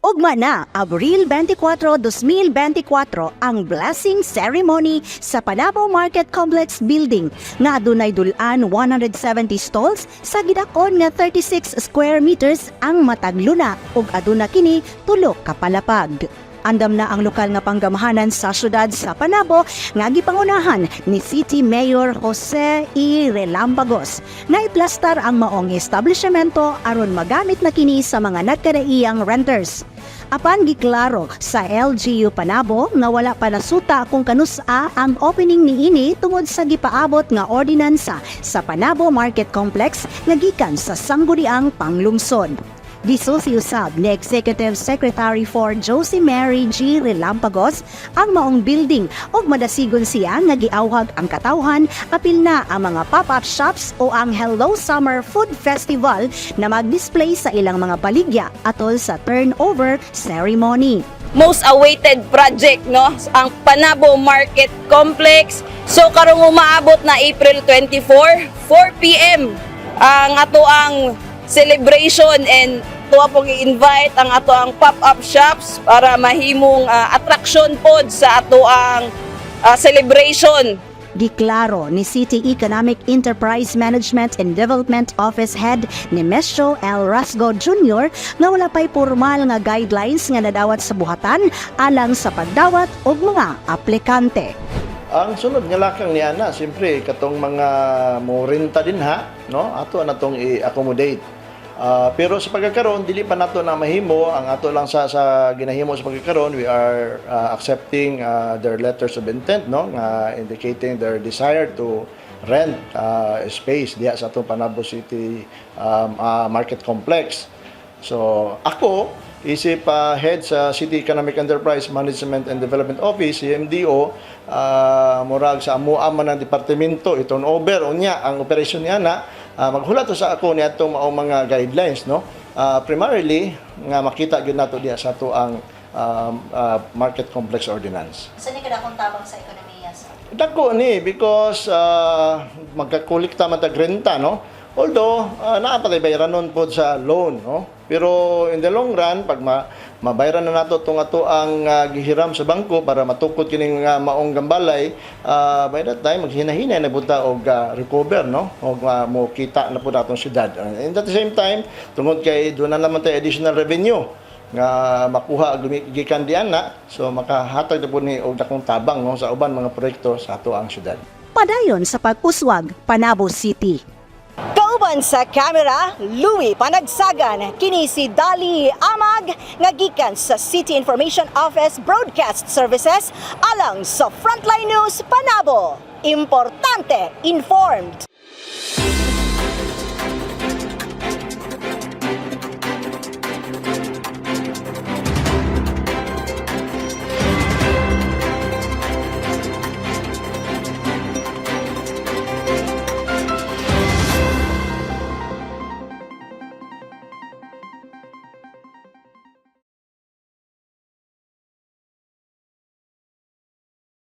Ugma na, Abril 24, 2024 ang blessing ceremony sa Panabo Market Complex Building nga adunay dulan 170 stalls sa gidakon nga 36 square meters ang matagluna ug aduna kini tulo ka palapag. Andam na ang lokal nga panggamahanan sa syudad sa Panabo nga gipangunahan ni City Mayor Jose E. Relampagos na iplastar ang maong establishmento aron magamit na kini sa mga nagkadaiyang renters. Apan giklaro sa LGU Panabo nga wala pa nasuta kung kanusa ang opening niini tungod sa gipaabot nga ordinansa sa Panabo Market Complex nga gikan sa sangguniang panglungsod. Disosiusab ni Executive Secretary for Josie Mary G. Relampagos ang maong building ug madasigon siya nga giawhag ang katawhan apil na ang mga pop-up shops o ang Hello Summer Food Festival na mag-display sa ilang mga baligya atol sa turnover ceremony. Most awaited project, no, ang Panabo Market Complex. So karong umaabot na April 24, 4 p.m. ang ato ang celebration, and tuwa pong i-invite ang ato ang pop-up shops para mahimong attraction pod sa ato ang celebration. Giklaro ni City Economic Enterprise Management and Development Office Head ni Mesho L. Rasgo Jr. nga wala pa'y formal nga guidelines nga nadawat sa buhatan alang sa pagdawat og mga aplikante. Ang sunod nga lakang ni ana, siyempre katong mga mo renta din ha, no? Ato na tong i-accommodate. Pero sa pagkakaroon, dili pa nato na mahimo, ang ato lang sa ginahimo sa pagkakaroon, we are accepting their letters of intent, no? Indicating their desire to rent space diya sa atong Panabo City Market Complex. So ako, isip head sa City Economic Enterprise Management and Development Office, CMDO, murag sa amuan man ng departamento, i-turn over unya ang operasyon niya na maghulat sa ako ni atong maong mga guidelines, no? Primarily nga makita gyud nato diya sa ato ang Market Complex Ordinance. Saan ni kada kung tabang sa ekonomiya sa? Dako ni because magkakolekta man tag renta, no? Although naapatay bayranon po sa loan, no? Pero in the long run, pag mabayaran na nato itong ato ang gihiram sa bangko para matukod kining maong gambalay, by that time, maghinahinay na po ta og recover, no? O mo kita na po natong syudad. And at the same time, tungod kay doon na naman tayo additional revenue nga makuha gikan diyan na, so makahatag na po ni og dakong tabang, no, sa uban mga proyekto sa ato ang syudad. Padayon sa pag-uswag Panabo City. Kauban sa camera, Louie Panagsagan, kini si Dali Amag, nga gikan sa City Information Office Broadcast Services alang sa Frontline News Panabo. Importante, informed.